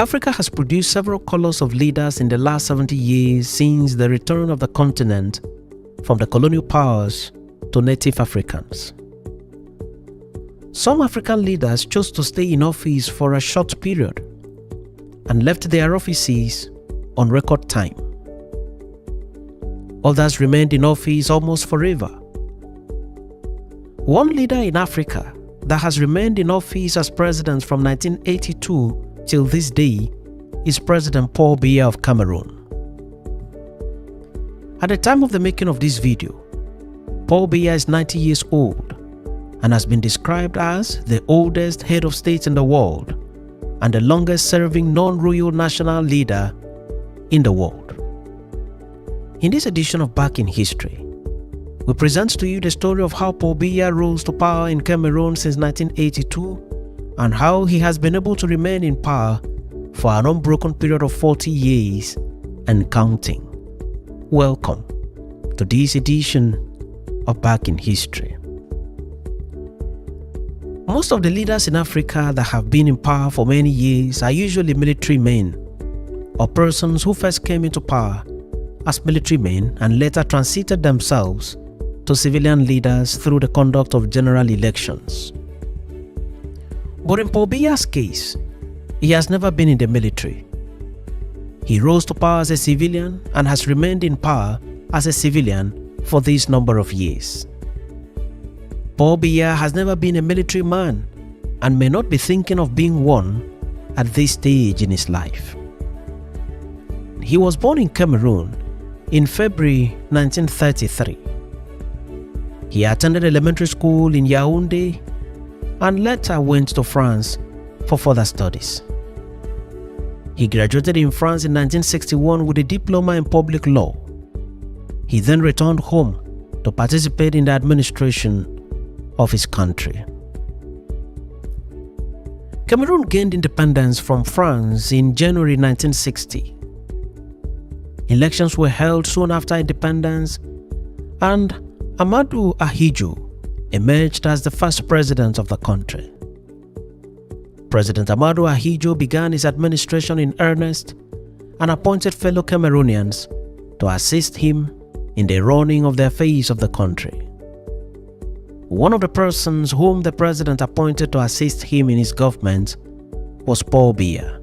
Africa has produced several colors of leaders in the last 70 years since the return of the continent from the colonial powers to native Africans. Some African leaders chose to stay in office for a short period and left their offices on record time. Others remained in office almost forever. One leader in Africa that has remained in office as president from 1982 till this day is President Paul Biya of Cameroon. At the time of the making of this video, Paul Biya is 90 years old and has been described as the oldest head of state in the world and the longest serving non-royal national leader in the world. In this edition of Back in History, we present to you the story of how Paul Biya rose to power in Cameroon since 1982 and how he has been able to remain in power for an unbroken period of 40 years and counting. Welcome to this edition of Back in History. Most of the leaders in Africa that have been in power for many years are usually military men or persons who first came into power as military men and later transited themselves to civilian leaders through the conduct of general elections. But in Paul Biya's case, he has never been in the military. He rose to power as a civilian and has remained in power as a civilian for this number of years. Paul Biya has never been a military man and may not be thinking of being one at this stage in his life. He was born in Cameroon in February 1933. He attended elementary school in Yaoundé and later went to France for further studies. He graduated in France in 1961 with a diploma in public law. He then returned home to participate in the administration of his country. Cameroon gained independence from France in January 1960. Elections were held soon after independence, and Amadou Ahidjo emerged as the first president of the country. President Amadou Ahidjo began his administration in earnest and appointed fellow Cameroonians to assist him in the running of the affairs of the country. One of the persons whom the president appointed to assist him in his government was Paul Biya.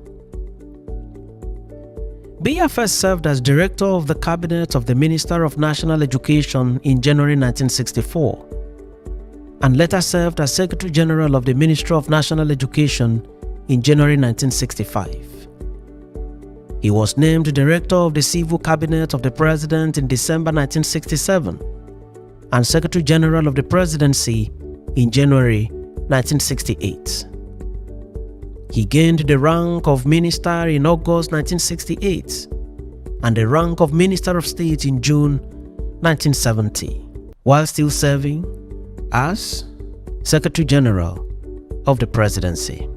Biya first served as director of the cabinet of the Minister of National Education in January 1964 and later served as Secretary General of the Ministry of National Education in January 1965. He was named Director of the Civil Cabinet of the President in December 1967 and Secretary General of the Presidency in January 1968. He gained the rank of Minister in August 1968 and the rank of Minister of State in June 1970, while still serving as Secretary General of the Presidency.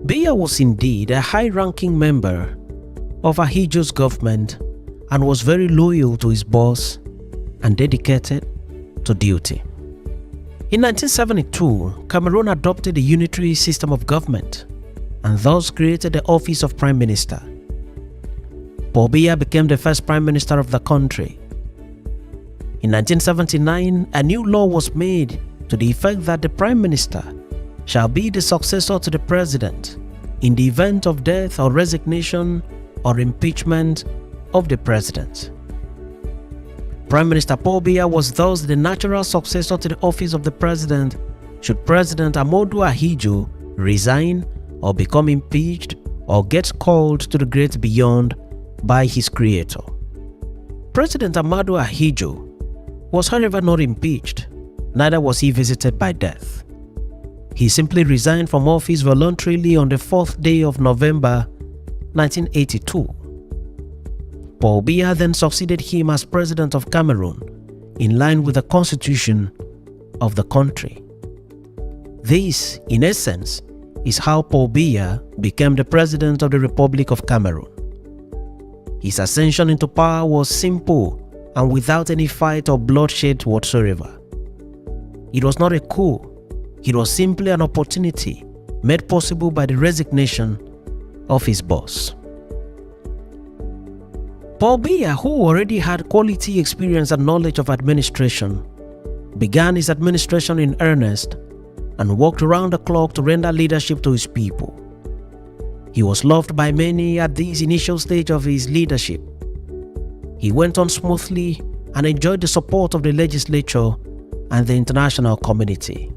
Biya was indeed a high-ranking member of Ahidjo's government and was very loyal to his boss and dedicated to duty. In 1972, Cameroon adopted a unitary system of government and thus created the office of Prime Minister. Paul Biya became the first Prime Minister of the country. In 1979, a new law was made to the effect that the Prime Minister shall be the successor to the President in the event of death or resignation or impeachment of the President. Prime Minister Paul Biya was thus the natural successor to the office of the President should President Amadou Ahidjo resign or become impeached or get called to the great beyond by his creator. President Amadou Ahidjo was however not impeached, neither was he visited by death. He simply resigned from office voluntarily on the 4th day of November 1982. Paul Biya then succeeded him as President of Cameroon in line with the constitution of the country. This, in essence, is how Paul Biya became the President of the Republic of Cameroon. His ascension into power was simple and without any fight or bloodshed whatsoever. It was not a coup, it was simply an opportunity made possible by the resignation of his boss. Paul Biya, who already had quality experience and knowledge of administration, began his administration in earnest and worked around the clock to render leadership to his people. He was loved by many at this initial stage of his leadership. He went on smoothly and enjoyed the support of the legislature and the international community.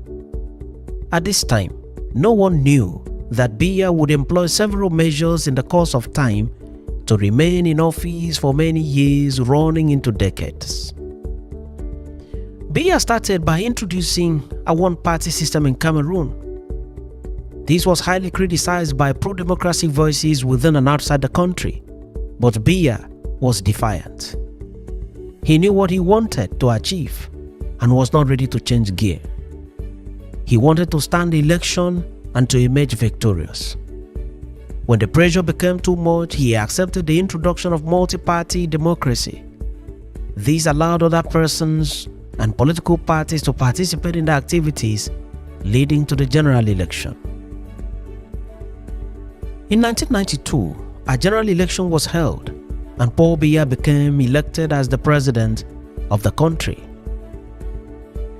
At this time, no one knew that Biya would employ several measures in the course of time to remain in office for many years, running into decades. Biya started by introducing a one-party system in Cameroon. This was highly criticized by pro-democracy voices within and outside the country, but Biya was defiant. He knew what he wanted to achieve and was not ready to change gear. He wanted to stand the election and to emerge victorious. When the pressure became too much, he accepted the introduction of multi-party democracy. This allowed other persons and political parties to participate in the activities leading to the general election. In 1992, a general election was held and Paul Biya became elected as the president of the country.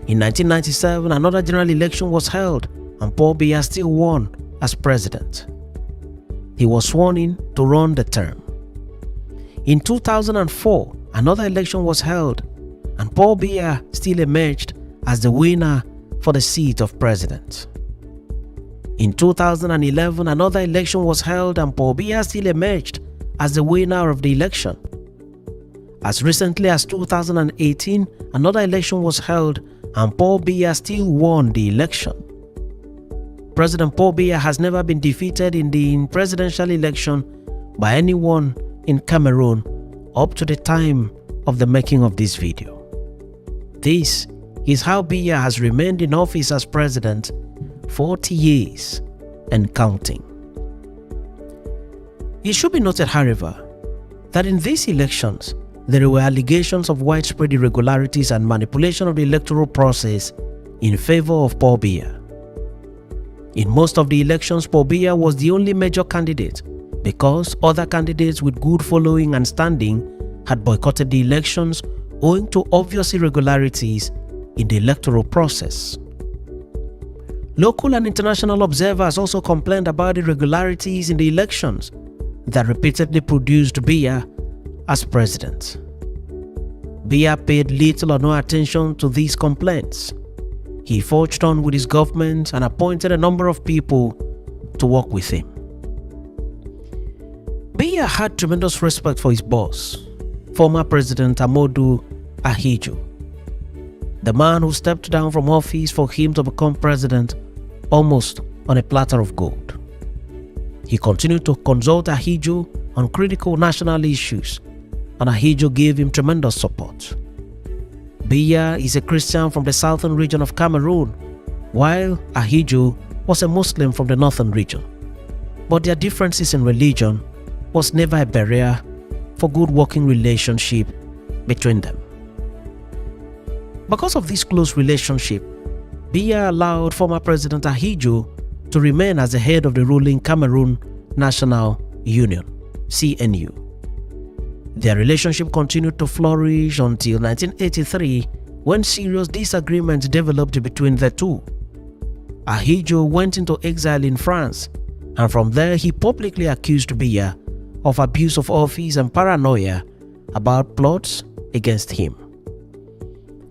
In 1997, another general election was held and Paul Biya still won as president. He was sworn in to run the term. In 2004, another election was held and Paul Biya still emerged as the winner for the seat of president. In 2011, another election was held and Paul Biya still emerged as the winner of the election. As recently as 2018, another election was held and Paul Biya still won the election. President Paul Biya has never been defeated in the presidential election by anyone in Cameroon up to the time of the making of this video. This is how Biya has remained in office as president 40 years and counting. It should be noted, however, that in these elections, there were allegations of widespread irregularities and manipulation of the electoral process in favor of Paul Biya. In most of the elections, Paul Biya was the only major candidate because other candidates with good following and standing had boycotted the elections owing to obvious irregularities in the electoral process. Local and international observers also complained about irregularities in the elections that repeatedly produced Biya as president. Biya paid little or no attention to these complaints. He forged on with his government and appointed a number of people to work with him. Biya had tremendous respect for his boss, former President Amadou Ahidjo, the man who stepped down from office for him to become president almost on a platter of gold. He continued to consult Ahidjo on critical national issues, and Ahidjo gave him tremendous support. Biya is a Christian from the southern region of Cameroon, while Ahidjo was a Muslim from the northern region. But their differences in religion was never a barrier for good working relationship between them. Because of this close relationship, Biya allowed former President Ahidjo to remain as the head of the ruling Cameroon National Union, CNU. Their relationship continued to flourish until 1983, when serious disagreements developed between the two. Ahidjo went into exile in France, and from there he publicly accused Biya of abuse of office and paranoia about plots against him.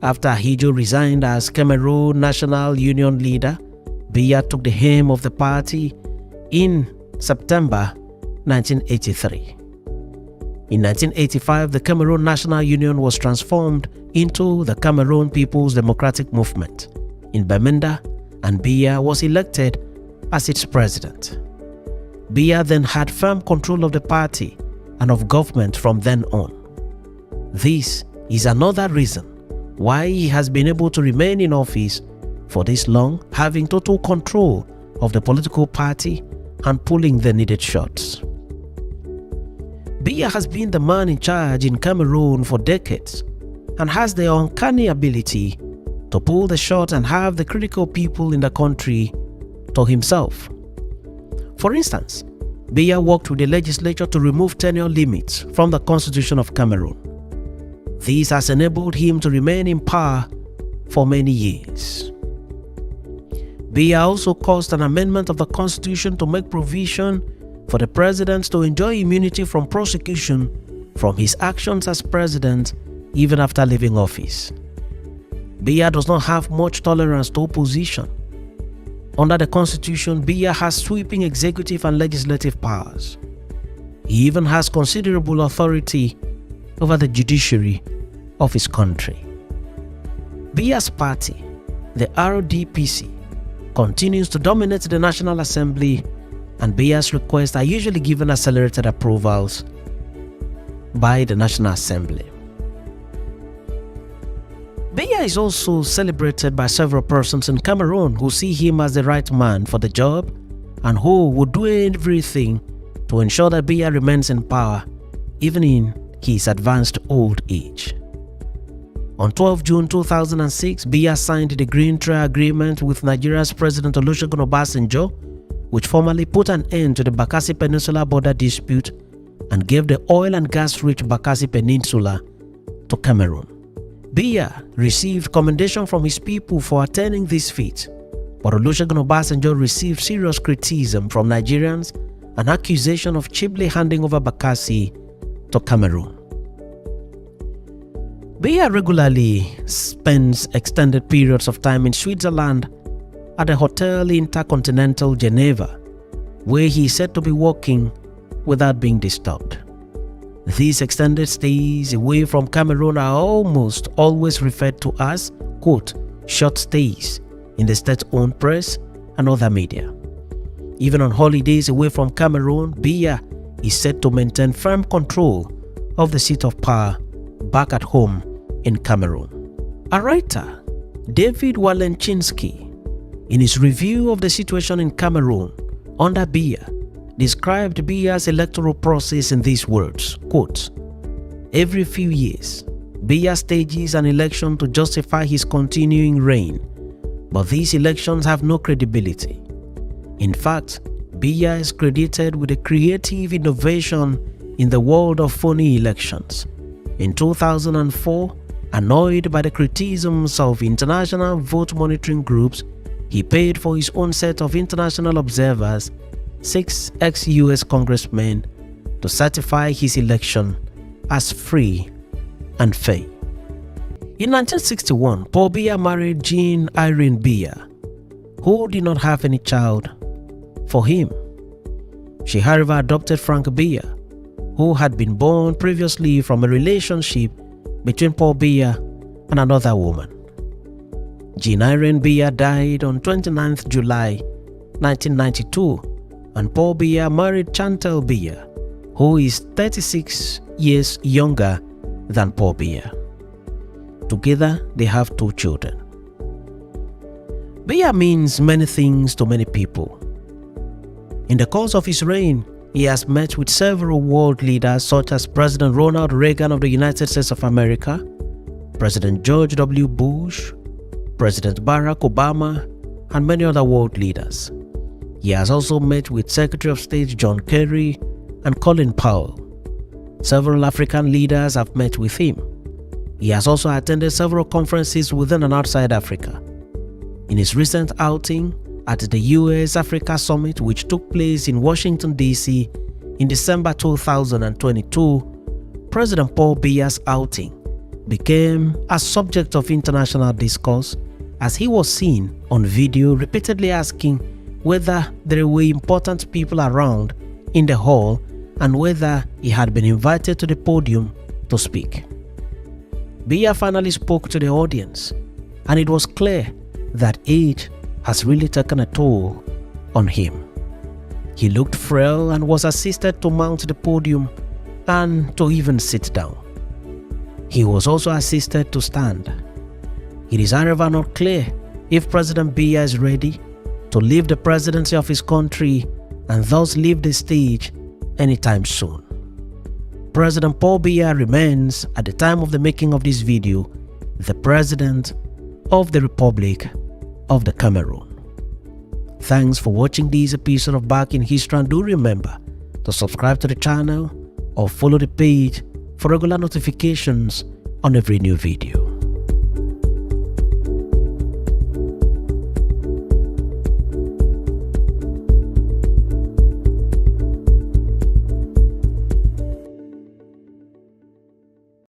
After Ahidjo resigned as Cameroon National Union leader, Biya took the helm of the party in September 1983. In 1985, the Cameroon National Union was transformed into the Cameroon People's Democratic Movement in Bamenda, and Biya was elected as its president. Biya then had firm control of the party and of government from then on. This is another reason why he has been able to remain in office for this long, having total control of the political party and pulling the needed shots. Biya has been the man in charge in Cameroon for decades and has the uncanny ability to pull the shots and have the critical people in the country to himself. For instance, Biya worked with the legislature to remove tenure limits from the Constitution of Cameroon. This has enabled him to remain in power for many years. Biya also caused an amendment of the Constitution to make provision for the president to enjoy immunity from prosecution from his actions as president even after leaving office. Biya does not have much tolerance to opposition. Under the Constitution, Biya has sweeping executive and legislative powers. He even has considerable authority over the judiciary of his country. Biya's party, the RDPC, continues to dominate the National Assembly, and Biya's requests are usually given accelerated approvals by the National Assembly. Biya is also celebrated by several persons in Cameroon who see him as the right man for the job and who would do everything to ensure that Biya remains in power even in his advanced old age. On 12 June 2006, Biya signed the Green Trail Agreement with Nigeria's President Olusegun Obasanjo, which formally put an end to the Bakassi Peninsula border dispute and gave the oil and gas-rich Bakassi Peninsula to Cameroon. Biya received commendation from his people for attaining this feat, but Olusegun Obasanjo received serious criticism from Nigerians and accusation of cheaply handing over Bakassi to Cameroon. Biya regularly spends extended periods of time in Switzerland at the Hotel Intercontinental Geneva, where he is said to be working without being disturbed. These extended stays away from Cameroon are almost always referred to as, quote, short stays in the state-owned press and other media. Even on holidays away from Cameroon, Biya is said to maintain firm control of the seat of power back at home in Cameroon. A writer, David Walenchinski, in his review of the situation in Cameroon under Biya, described Biya's electoral process in these words, quote, every few years, Biya stages an election to justify his continuing reign, but these elections have no credibility. In fact, Biya is credited with a creative innovation in the world of phony elections. In 2004, annoyed by the criticisms of international vote monitoring groups, he paid for his own set of international observers, 6 ex-US congressmen, to certify his election as free and fair. In 1961, Paul Biya married Jean Irene Biya, who did not have any child for him. She however adopted Frank Biya, who had been born previously from a relationship between Paul Biya and another woman. Jean Irene Biya died on 29 July 1992, and Paul Biya married Chantal Biya, who is 36 years younger than Paul Biya. Together, they have 2 children. Biya means many things to many people. In the course of his reign, he has met with several world leaders such as President Ronald Reagan of the United States of America, President George W. Bush, President Barack Obama, and many other world leaders. He has also met with Secretary of State John Kerry and Colin Powell. Several African leaders have met with him. He has also attended several conferences within and outside Africa. In his recent outing at the US-Africa Summit, which took place in Washington, D.C. in December 2022, President Paul Biya's outing became a subject of international discourse as he was seen on video repeatedly asking whether there were important people around in the hall and whether he had been invited to the podium to speak. Biya finally spoke to the audience, and it was clear that age has really taken a toll on him. He looked frail and was assisted to mount the podium and to even sit down. He was also assisted to stand. It is however not clear if President Biya is ready to leave the presidency of his country and thus leave the stage anytime soon. President Paul Biya remains, at the time of the making of this video, the President of the Republic of the Cameroon. Thanks for watching this episode of Back in History, and do remember to subscribe to the channel or follow the page for regular notifications on every new video.